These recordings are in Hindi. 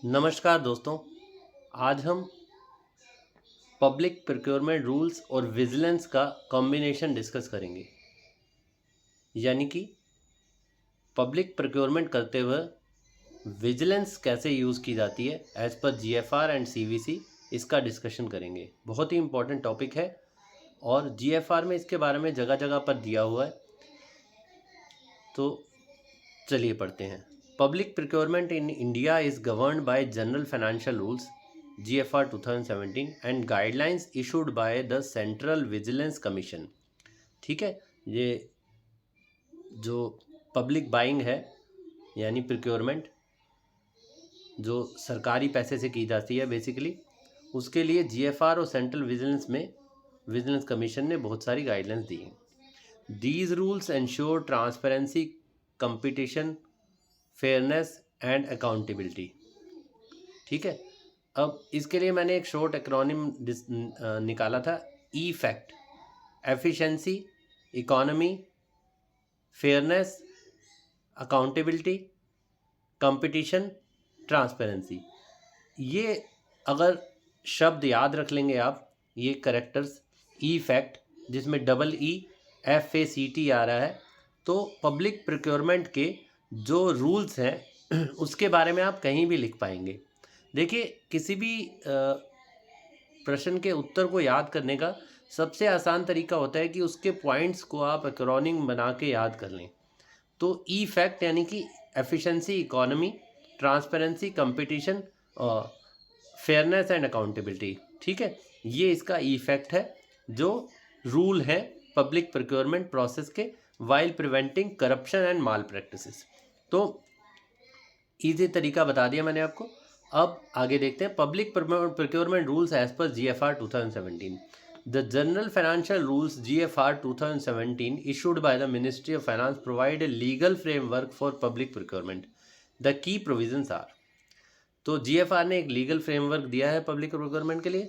नमस्कार दोस्तों। आज हम पब्लिक प्रोक्योरमेंट रूल्स और विजिलेंस का कॉम्बिनेशन डिस्कस करेंगे। यानी कि पब्लिक प्रोक्योरमेंट करते हुए विजिलेंस कैसे यूज़ की जाती है एज पर जीएफआर एंड सीवीसी, इसका डिस्कशन करेंगे। बहुत ही इम्पोर्टेंट टॉपिक है और जीएफआर में इसके बारे में जगह जगह पर दिया हुआ है। तो चलिए पढ़ते हैं। Public procurement in India is governed bye general financial rules GFR 2017 and guidelines issued by the central vigilance commission. ठीक है, ये जो पब्लिक बाइंग है यानी प्रोक्योरमेंट जो सरकारी पैसे से की जाती है बेसिकली, उसके लिए GFR और सेंट्रल विजिलेंस कमीशन ने बहुत सारी गाइडलाइंस दी हैं। These rules ensure transparency, competition, fairness and accountability. ठीक है, अब इसके लिए मैंने एक शॉर्ट एक्रोनिम निकाला था। E fact: efficiency, economy, fairness, accountability, competition, transparency. ये अगर शब्द याद रख लेंगे आप, ये करेक्टर्स, ई फैक्ट जिसमें EEFACT आ रहा है, तो पब्लिक प्रोक्योरमेंट के जो रूल्स हैं उसके बारे में आप कहीं भी लिख पाएंगे। देखिए, किसी भी प्रश्न के उत्तर को याद करने का सबसे आसान तरीका होता है कि उसके पॉइंट्स को आप एक्रोनिम बना के याद कर लें। तो ई फैक्ट यानी कि efficiency, economy, transparency, competition, fairness and accountability. ठीक है, ये इसका ई फैक्ट है जो रूल है पब्लिक प्रोक्योरमेंट प्रोसेस के, while preventing corruption and malpractices. तो ईजी तरीका बता दिया मैंने आपको। अब आगे देखते हैं पब्लिक प्रोक्योरमेंट रूल्स एज पर GFR 2017। The general financial rules GFR 2017 issued by the Ministry of Finance provide a legal framework for public procurement. The key provisions are, तो GFR ने एक लीगल फ्रेमवर्क दिया है पब्लिक प्रोक्योरमेंट के लिए।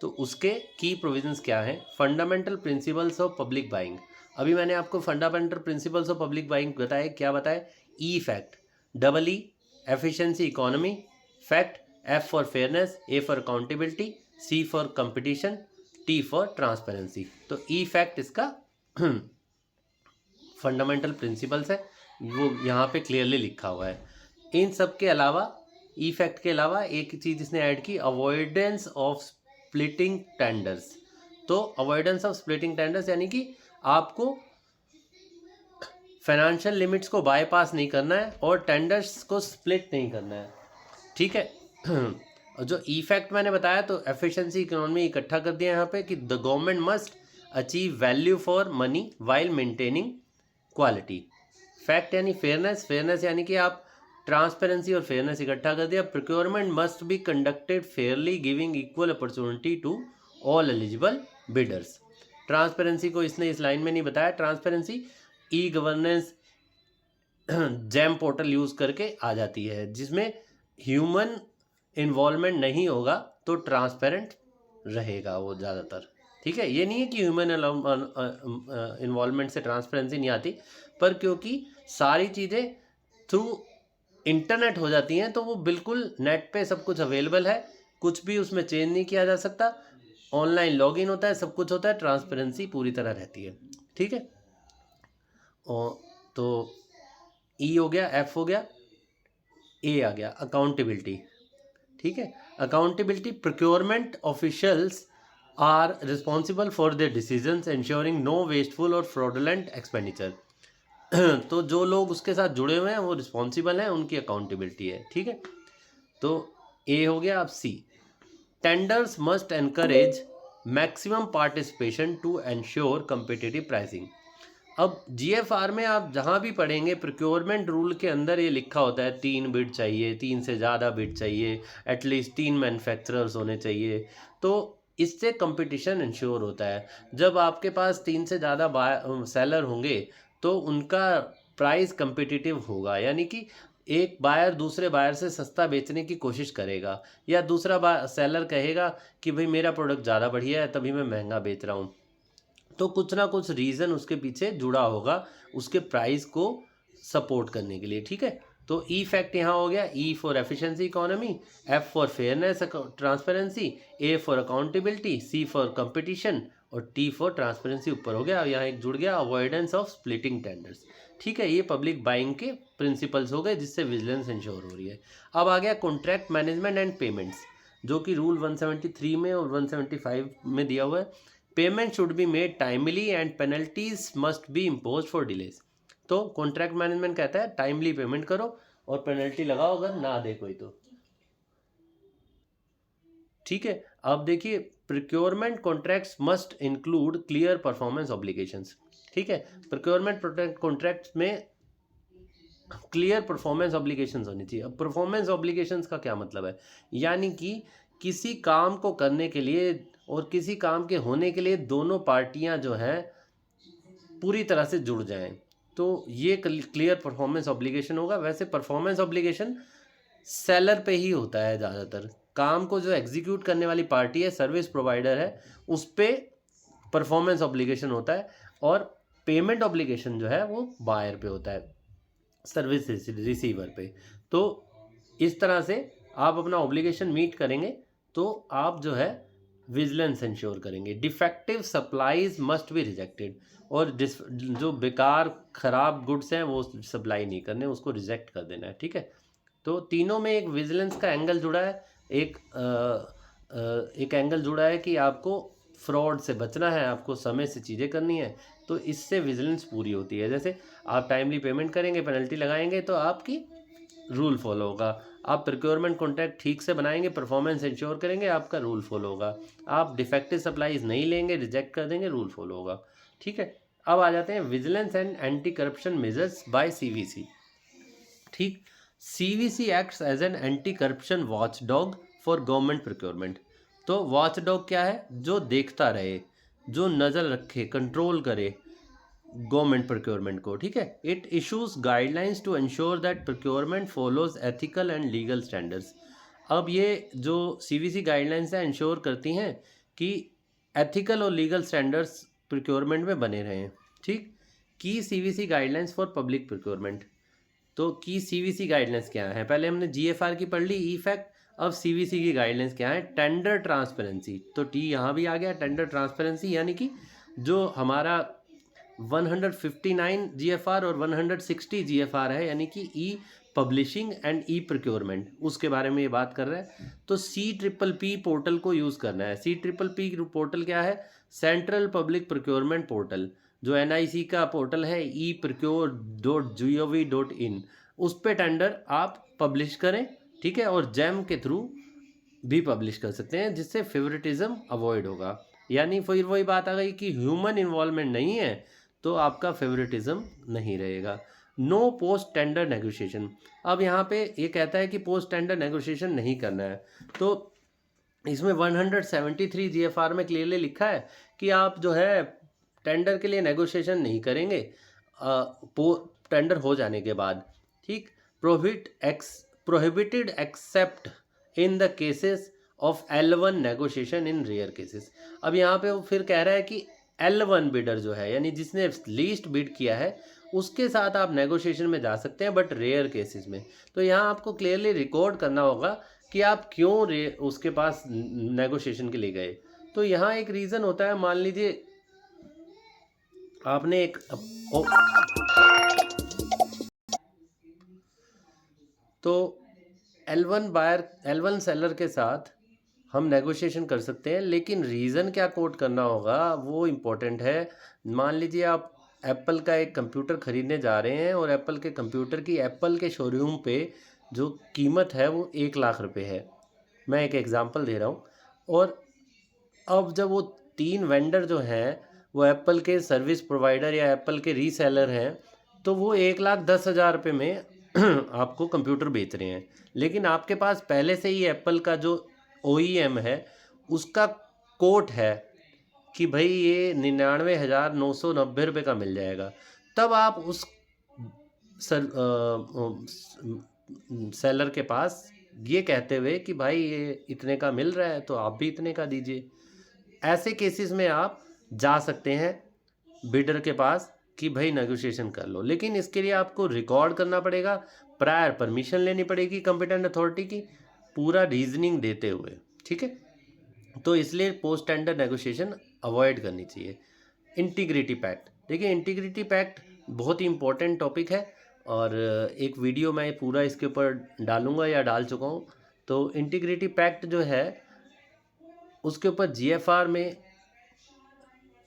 तो उसके की प्रोविजंस क्या हैं? Fundamental principles of public buying. अभी मैंने आपको fundamental principles of public buying बताए। क्या बताए? E fact, double E, efficiency, economy, fact, F for fairness, A for accountability, C for competition, T for transparency. तो ई फैक्ट इसका फंडामेंटल प्रिंसिपल्स है, वो यहाँ पे क्लियरली लिखा हुआ है। इन सब के अलावा, ई फैक्ट के अलावा एक चीज़ इसने ऐड की, अवॉइडेंस ऑफ स्प्लिटिंग टेंडर्स। तो अवॉइडेंस ऑफ स्प्लिटिंग टेंडर्स यानी कि आपको फाइनेंशियल लिमिट्स को बाईपास नहीं करना है और टेंडर्स को स्प्लिट नहीं करना है। ठीक है, जो इफेक्ट मैंने बताया, तो एफिशिएंसी, इकोनॉमी इकट्ठा कर दिया यहाँ पे कि the government must achieve value for money while maintaining quality. Fact यानी फेयरनेस, फेयरनेस यानी कि आप ट्रांसपेरेंसी और फेयरनेस इकट्ठा कर दिया। Procurement must be conducted fairly giving equal opportunity to all eligible bidders. Transparency को इसने इस लाइन में नहीं बताया। Transparency E governance GeM portal use करके आ जाती है, जिसमें ह्यूमन इन्वॉल्वमेंट नहीं होगा तो ट्रांसपेरेंट रहेगा वो ज़्यादातर। ठीक है, ये नहीं है कि ह्यूमन इन्वॉल्वमेंट से ट्रांसपेरेंसी नहीं आती, पर क्योंकि सारी चीज़ें थ्रू इंटरनेट हो जाती हैं तो वो बिल्कुल नेट पे सब कुछ अवेलेबल है, कुछ भी उसमें चेंज नहीं किया जा सकता, ऑनलाइन लॉगिन होता है, सब कुछ होता है, ट्रांसपेरेंसी पूरी तरह रहती है। ठीक है, और तो ई हो गया, एफ हो गया, ए आ गया, अकाउंटेबिलिटी। ठीक है, accountability: procurement officials are responsible for their decisions ensuring no wasteful और फ्रॉडुलेंट एक्सपेंडिचर। तो जो लोग उसके साथ जुड़े हुए हैं वो रिस्पॉन्सिबल हैं, उनकी अकाउंटेबिलिटी है। ठीक है, तो ए हो गया। अब C: tenders must encourage maximum participation to ensure competitive pricing. अब GFR में आप जहाँ भी पढ़ेंगे, प्रोक्योरमेंट रूल के अंदर ये लिखा होता है 3 बिड चाहिए, 3 से ज़्यादा बिड चाहिए, एटलीस्ट 3 मैन्युफैक्चरर्स होने चाहिए। तो इससे कंपटीशन इंश्योर होता है। जब आपके पास 3 से ज़्यादा सेलर होंगे तो उनका प्राइस कंपिटिटिव होगा, यानी कि एक बायर दूसरे बायर से सस्ता बेचने की कोशिश करेगा, या दूसरा सेलर कहेगा कि भाई मेरा प्रोडक्ट ज़्यादा बढ़िया है तभी मैं महंगा बेच रहा हूँ। तो कुछ ना कुछ रीज़न उसके पीछे जुड़ा होगा उसके प्राइस को सपोर्ट करने के लिए। ठीक है, तो ई फैक्ट यहाँ हो गया, E for efficiency economy, F for fairness transparency, A for accountability, C for competition और टी फॉर ट्रांसपेरेंसी ऊपर हो गया। और यहाँ एक जुड़ गया अवॉइडेंस ऑफ स्प्लिटिंग टेंडर्स। ठीक है, ये पब्लिक बाइंग के प्रिंसिपल्स हो गए जिससे विजिलेंस इंश्योर हो रही है। अब आ गया कॉन्ट्रैक्ट मैनेजमेंट एंड पेमेंट्स, जो कि रूल 173 में और 175 में दिया हुआ है। Payment should be made timely and penalties must be impose for delays. तो कॉन्ट्रैक्ट मैनेजमेंट कहता है टाइमली पेमेंट करो और पेनल्टी लगाओ अगर ना दे कोई तो। ठीक है, अब देखिए procurement contracts must include clear performance obligations. ठीक है, प्रोक्योरमेंट कॉन्ट्रैक्ट्स में क्लियर परफॉर्मेंस ऑब्लिगेशंस होनी चाहिए। अब परफॉर्मेंस ऑब्लिगेशंस का क्या मतलब है, यानी कि किसी काम को करने के लिए और किसी काम के होने के लिए दोनों पार्टियां जो हैं पूरी तरह से जुड़ जाएं, तो ये क्लियर परफॉर्मेंस ऑब्लिगेशन होगा। वैसे परफॉर्मेंस ऑब्लिगेशन सेलर पे ही होता है ज़्यादातर, काम को जो एग्जीक्यूट करने वाली पार्टी है, सर्विस प्रोवाइडर है, उस पर परफॉर्मेंस ऑब्लिगेशन होता है। और पेमेंट ऑब्लिगेशन जो है वो बायर पे होता है, सर्विस रिसीवर पे। तो इस तरह से आप अपना ऑब्लिगेशन मीट करेंगे तो आप जो है विजिलेंस इंश्योर करेंगे। Defective supplies must be rejected, और जो बेकार ख़राब गुड्स हैं वो सप्लाई नहीं करने, उसको रिजेक्ट कर देना है। ठीक है, तो तीनों में एक विजिलेंस का एंगल जुड़ा है, एक एंगल जुड़ा है कि आपको फ्रॉड से बचना है, आपको समय से चीज़ें करनी है, तो इससे विजिलेंस पूरी होती है। जैसे आप टाइमली पेमेंट करेंगे, पेनल्टी लगाएंगे तो आपकी रूल फॉलो होगा। आप प्रोक्योरमेंट कॉन्ट्रैक्ट ठीक से बनाएंगे, परफॉर्मेंस इंश्योर करेंगे, आपका रूल फॉलो होगा। आप डिफेक्टिव सप्लाईज नहीं लेंगे, रिजेक्ट कर देंगे, रूल फॉलो होगा। ठीक है, अब आ जाते हैं vigilance and anti corruption measures by CVC. ठीक, CVC acts as an anti corruption watch dog for government procurement. तो वॉच डॉग क्या है, जो देखता रहे, जो नज़र रखे, कंट्रोल करे गवर्नमेंट प्रोक्योरमेंट को। ठीक है, it issues guidelines to ensure that procurement follows ethical and legal standards. अब ये जो सीवीसी गाइडलाइंस है इंश्योर करती हैं कि एथिकल और लीगल स्टैंडर्ड्स प्रोक्योरमेंट में बने रहें। ठीक, की CVC guidelines for public procurement. तो की सीवीसी गाइडलाइंस क्या है, पहले हमने जीएफआर की पढ़ ली, ई फैक्ट। अब सीवीसी की गाइडलाइंस क्या है, टेंडर ट्रांसपेरेंसी। तो टी यहाँ भी आ गया, टेंडर ट्रांसपेरेंसी, यानी कि जो हमारा 159 जीएफआर और 160 जीएफआर है, यानी कि ई पब्लिशिंग एंड ई प्रोक्योरमेंट, उसके बारे में ये बात कर रहा है। तो CPP पोर्टल को यूज़ करना है। CPP पोर्टल क्या है, सेंट्रल पब्लिक प्रोक्योरमेंट पोर्टल, जो NIC का पोर्टल है, eprocure.gov.in, उस पे टेंडर आप पब्लिश करें। ठीक है, और जैम के थ्रू भी पब्लिश कर सकते हैं, जिससे फेवरेटिज्म अवॉइड होगा। यानी फिर वही बात आ गई कि ह्यूमन इन्वॉल्वमेंट नहीं है तो आपका फेवरेटिज्म नहीं रहेगा। No post tender negotiation. अब यहाँ पे ये कहता है कि पोस्ट टेंडर नेगोशिएशन नहीं करना है। तो इसमें 173 जीएफआर में क्लियरली लिखा है कि आप जो है टेंडर के लिए नेगोशिएशन नहीं करेंगे टेंडर हो जाने के बाद। ठीक, prohibited except in the cases of L1 negotiation in rare cases. अब यहाँ पे वो फिर कह रहा है कि L1 बिडर जो है, यानी जिसने लीस्ट बिड किया है, उसके साथ आप नेगोशिएशन में जा सकते हैं, बट रेयर केसेस में। तो यहाँ आपको क्लियरली रिकॉर्ड करना होगा कि आप क्यों उसके पास नेगोशिएशन के लिए गए। तो यहाँ एक रीज़न होता है, मान लीजिए आपने एक तो L1 सेलर के साथ हम नेगोशिएशन कर सकते हैं, लेकिन रीज़न क्या कोट करना होगा वो इम्पोर्टेंट है। मान लीजिए आप एप्पल का एक कंप्यूटर ख़रीदने जा रहे हैं और एप्पल के कंप्यूटर की एप्पल के शोरूम पे जो कीमत है वो 1 लाख रुपए है। मैं एक एग्ज़ाम्पल दे रहा हूँ। और अब जब वो 3 वेंडर जो हैं वो एप्पल के सर्विस प्रोवाइडर या एप्पल के रीसेलर हैं, तो वो 1,10,000 रुपये में आपको कंप्यूटर बेच रहे हैं। लेकिन आपके पास पहले से ही एप्पल का जो OEM है उसका कोट है कि भाई ये 99,990 रुपये का मिल जाएगा। तब आप उस सेलर के पास ये कहते हुए कि भाई ये इतने का मिल रहा है तो आप भी इतने का दीजिए। ऐसे केसेस में आप जा सकते हैं बिडर के पास कि भाई नेगोशिएशन कर लो, लेकिन इसके लिए आपको रिकॉर्ड करना पड़ेगा, प्रायर परमिशन लेनी पड़ेगी कॉम्पिटेंट अथॉरिटी की, पूरा रीजनिंग देते हुए, ठीक है। तो इसलिए पोस्ट टेंडर नेगोशिएशन अवॉइड करनी चाहिए। इंटीग्रिटी पैक्ट, देखिए इंटीग्रिटी पैक्ट बहुत ही इंपॉर्टेंट टॉपिक है और एक वीडियो मैं पूरा इसके ऊपर डालूंगा या डाल चुका हूँ। तो इंटीग्रिटी पैक्ट जो है उसके ऊपर जीएफआर में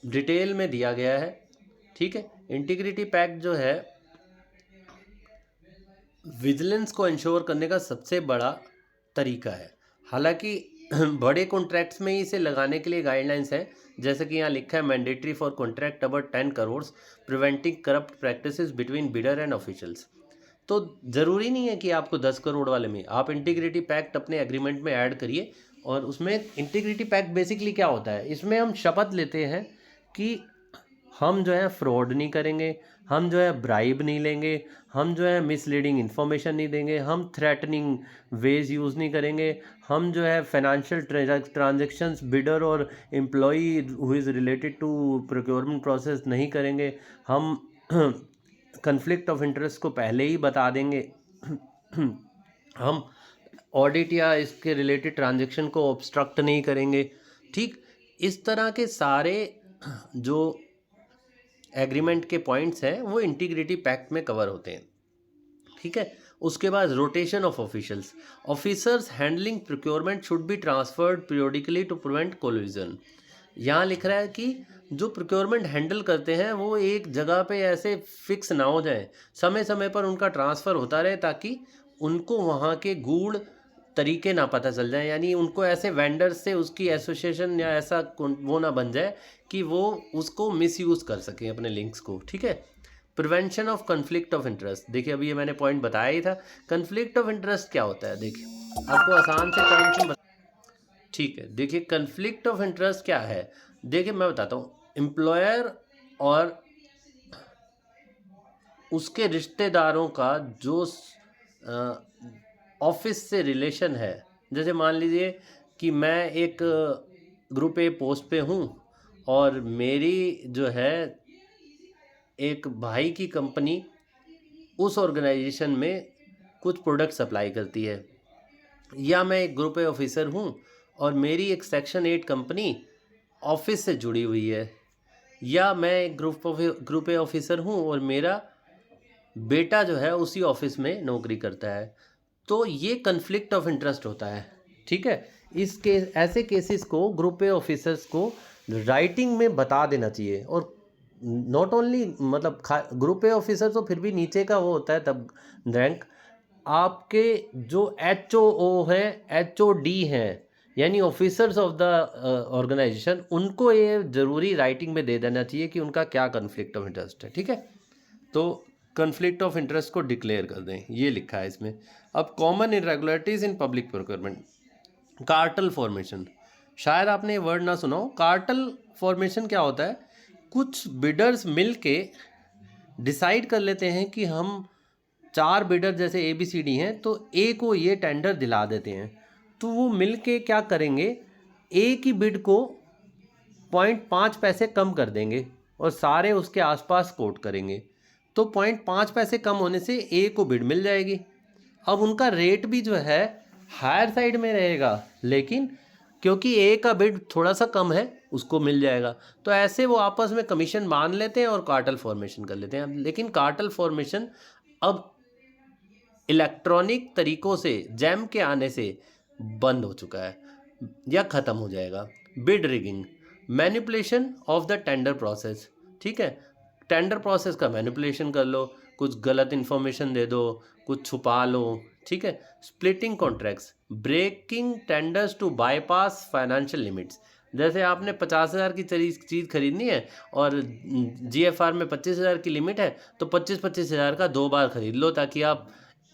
डिटेल में दिया गया है, ठीक है। इंटीग्रिटी पैक्ट जो है विजिलेंस को इंश्योर करने का सबसे बड़ा तरीका है। हालांकि बड़े कॉन्ट्रैक्ट्स में ही इसे लगाने के लिए गाइडलाइंस है, जैसे कि यहाँ लिखा है mandatory for contract about 10 crore preventing corrupt practices between bidder and officials. तो ज़रूरी नहीं है कि आपको 10 करोड़ वाले में, आप इंटीग्रिटी पैक्ट अपने एग्रीमेंट में ऐड करिए। और उसमें इंटीग्रिटी पैक्ट बेसिकली क्या होता है, इसमें हम शपथ लेते हैं कि हम जो है फ्रॉड नहीं करेंगे, हम जो है ब्राइब नहीं लेंगे, हम जो है मिसलीडिंग इन्फॉर्मेशन नहीं देंगे, हम थ्रेटनिंग वेज यूज़ नहीं करेंगे, हम जो है फाइनेंशियल ट्रांजैक्शंस बिडर और employee who is related to procurement process नहीं करेंगे, हम कन्फ्लिक्ट ऑफ इंटरेस्ट को पहले ही बता देंगे, हम ऑडिट या इसके रिलेटेड ट्रांजैक्शन को ऑब्स्ट्रक्ट नहीं करेंगे, ठीक। इस तरह के सारे जो एग्रीमेंट के पॉइंट्स हैं वो इंटीग्रिटी पैक्ट में कवर होते हैं, ठीक है। उसके बाद rotation of officials, officers handling procurement should be transferred periodically to prevent collusion. यहाँ लिख रहा है कि जो प्रोक्योरमेंट हैंडल करते हैं वो एक जगह पे ऐसे फिक्स ना हो जाए, समय समय पर उनका ट्रांसफ़र होता रहे ताकि उनको वहाँ के गूढ़ तरीके ना पता चल जाए, यानी उनको ऐसे वेंडर्स से उसकी एसोसिएशन या ऐसा वो ना बन जाए कि वो उसको मिसयूज़ कर सकें अपने लिंक्स को, ठीक है। Prevention of conflict of interest, देखिए अभी ये मैंने पॉइंट बताया ही था। कन्फ्लिक्ट ऑफ इंटरेस्ट क्या होता है, देखिए आपको आसान से टर्म्स में, ठीक है। देखिए कन्फ्लिक्ट ऑफ इंटरेस्ट क्या है, देखिए मैं बताता हूँ। एम्प्लॉयर और उसके रिश्तेदारों का जो ऑफिस से रिलेशन है, जैसे मान लीजिए कि मैं एक ग्रुप ए पोस्ट पे हूँ और मेरी जो है एक भाई की कंपनी उस ऑर्गेनाइजेशन में कुछ प्रोडक्ट सप्लाई करती है, या मैं एक ग्रुप ए ऑफिसर हूँ और मेरी एक सेक्शन 8 कंपनी ऑफिस से जुड़ी हुई है, या मैं एक ग्रुप ए ऑफिसर हूँ और मेरा बेटा जो है उसी ऑफिस में नौकरी करता है, तो ये कन्फ्लिक्ट ऑफ इंटरेस्ट होता है, ठीक है। इस केस ऐसे केसेस को ग्रुप ए ऑफिसर्स को राइटिंग में बता देना चाहिए। और नॉट ओनली मतलब ग्रुप ए ऑफिसर तो फिर भी नीचे का वो होता है तब रैंक, आपके जो HOO हैं, HOD हैं, यानी ऑफिसर्स ऑफ द ऑर्गेनाइजेशन, उनको ये ज़रूरी राइटिंग में दे देना चाहिए कि उनका क्या कन्फ्लिक्ट ऑफ इंटरेस्ट है, ठीक है। तो कन्फ्लिक्ट ऑफ इंटरेस्ट को डिक्लेयर कर दें, ये लिखा है इसमें। अब common irregularities in public procurement, cartel formation, शायद आपने ये वर्ड ना सुना हो। कार्टल फॉर्मेशन क्या होता है, कुछ बिडर्स मिल के डिसाइड कर लेते हैं कि हम 4 बिडर जैसे ABCD हैं तो A को ये टेंडर दिला देते हैं, तो वो मिल के क्या करेंगे, A की बिड को 0.5 पैसे कम कर देंगे और सारे उसके आसपास कोट करेंगे, तो 0.5 पैसे कम होने से A को बिड मिल जाएगी। अब उनका रेट भी जो है हायर साइड में रहेगा, लेकिन क्योंकि A का बिड थोड़ा सा कम है उसको मिल जाएगा, तो ऐसे वो आपस में कमीशन मान लेते हैं और कार्टल फॉर्मेशन कर लेते हैं। लेकिन कार्टल फॉर्मेशन अब इलेक्ट्रॉनिक तरीकों से जैम के आने से बंद हो चुका है या ख़त्म हो जाएगा। Bid rigging, manipulation of the tender process, ठीक है। टेंडर प्रोसेस का मैनिपुलेशन कर लो, कुछ गलत इन्फॉर्मेशन दे दो, कुछ छुपा लो, ठीक है। Splitting contracts, breaking tenders to bypass financial limits, जैसे आपने 50,000 की चीज़ खरीदनी है और GFR में 25,000 की लिमिट है, तो 25,000 का 2 बार खरीद लो ताकि आप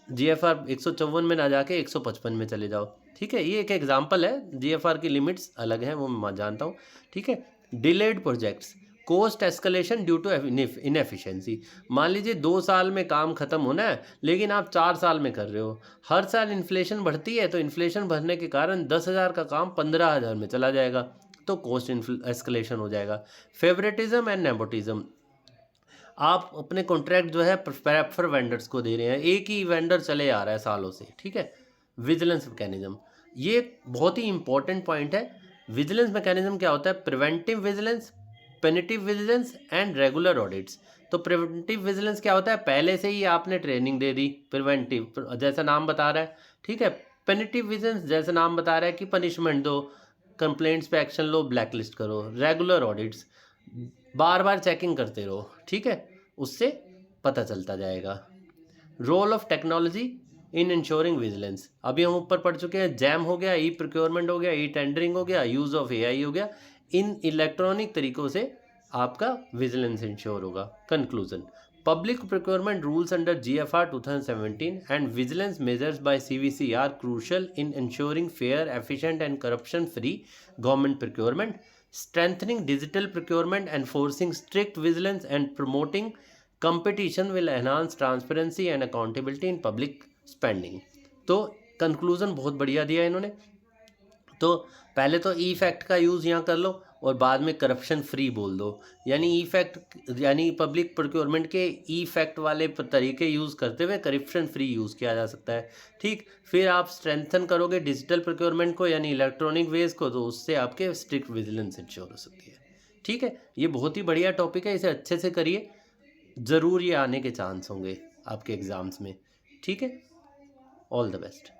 GFR 154 में ना जाके 155 में चले जाओ, ठीक है। ये एक एग्जांपल है, GFR की लिमिट्स अलग हैं वो मैं जानता हूँ, ठीक है। Delayed projects, cost escalation due to inefficiency, मान लीजिए 2 साल में काम खत्म होना है लेकिन आप 4 साल में कर रहे हो, हर साल इन्फ्लेशन बढ़ती है, तो इन्फ्लेशन बढ़ने के कारण 10,000 का काम 15,000 में चला जाएगा, तो कोस्ट एस्केलेशन हो जाएगा। फेवरेटिज्म एंड नेपोटिज्म, आप अपने कॉन्ट्रैक्ट जो है प्रेफर वेंडर्स को दे रहे हैं, एक ही वेंडर चले आ रहा है सालों से, ठीक है। विजिलेंस मैकेनिज्म, ये बहुत ही इंपॉर्टेंट पॉइंट है। विजिलेंस मैकेनिज्म क्या होता है? Preventive vigilance, punitive vigilance and regular audits. तो प्रिवेंटिव विजिलेंस क्या होता है? पहले से ही आपने ट्रेनिंग दे दी, प्रिवेंटिव जैसा नाम बता रहा है, ठीक है। पेनिटिव विजिलेंस जैसा नाम बता रहा है कि पनिशमेंट दो, कंप्लेंट्स पे एक्शन लो, ब्लैकलिस्ट करो। रेगुलर ऑडिट्स, बार बार चेकिंग करते रहो, ठीक है, उससे पता चलता जाएगा। Role of technology in ensuring vigilance, अभी हम ऊपर पढ़ चुके हैं। जैम हो गया, ई प्रोक्योरमेंट हो गया, ई टेंडरिंग हो गया, यूज़ ऑफ एआई हो गया। इन इलेक्ट्रॉनिक तरीक़ों से आपका विजिलेंस इंश्योर होगा। Conclusion, public procurement rules under GFR 2017 and vigilance measures by CVC are crucial in ensuring fair, efficient and corruption free government procurement, strengthening digital procurement, enforcing strict vigilance and promoting competition will enhance transparency and accountability in public spending। तो कंक्लूजन बहुत बढ़िया दिया इन्होंने। तो पहले तो ई फैक्ट का यूज़ यहाँ कर लो और बाद में करप्शन फ्री बोल दो। यानी ई फैक्ट यानी पब्लिक प्रोक्योरमेंट के ई फैक्ट वाले तरीके यूज़ करते हुए करप्शन फ्री यूज़ किया जा सकता है, ठीक। फिर आप स्ट्रेंथन करोगे डिजिटल प्रोक्योरमेंट को यानी इलेक्ट्रॉनिक वेज को, तो उससे आपके स्ट्रिक्ट विजिलेंस इंश्योर हो सकती है, ठीक है। ये बहुत ही बढ़िया टॉपिक है, इसे अच्छे से करिए, ज़रूर ये आने के चांस होंगे आपके एग्ज़ाम्स में, ठीक है। All the best.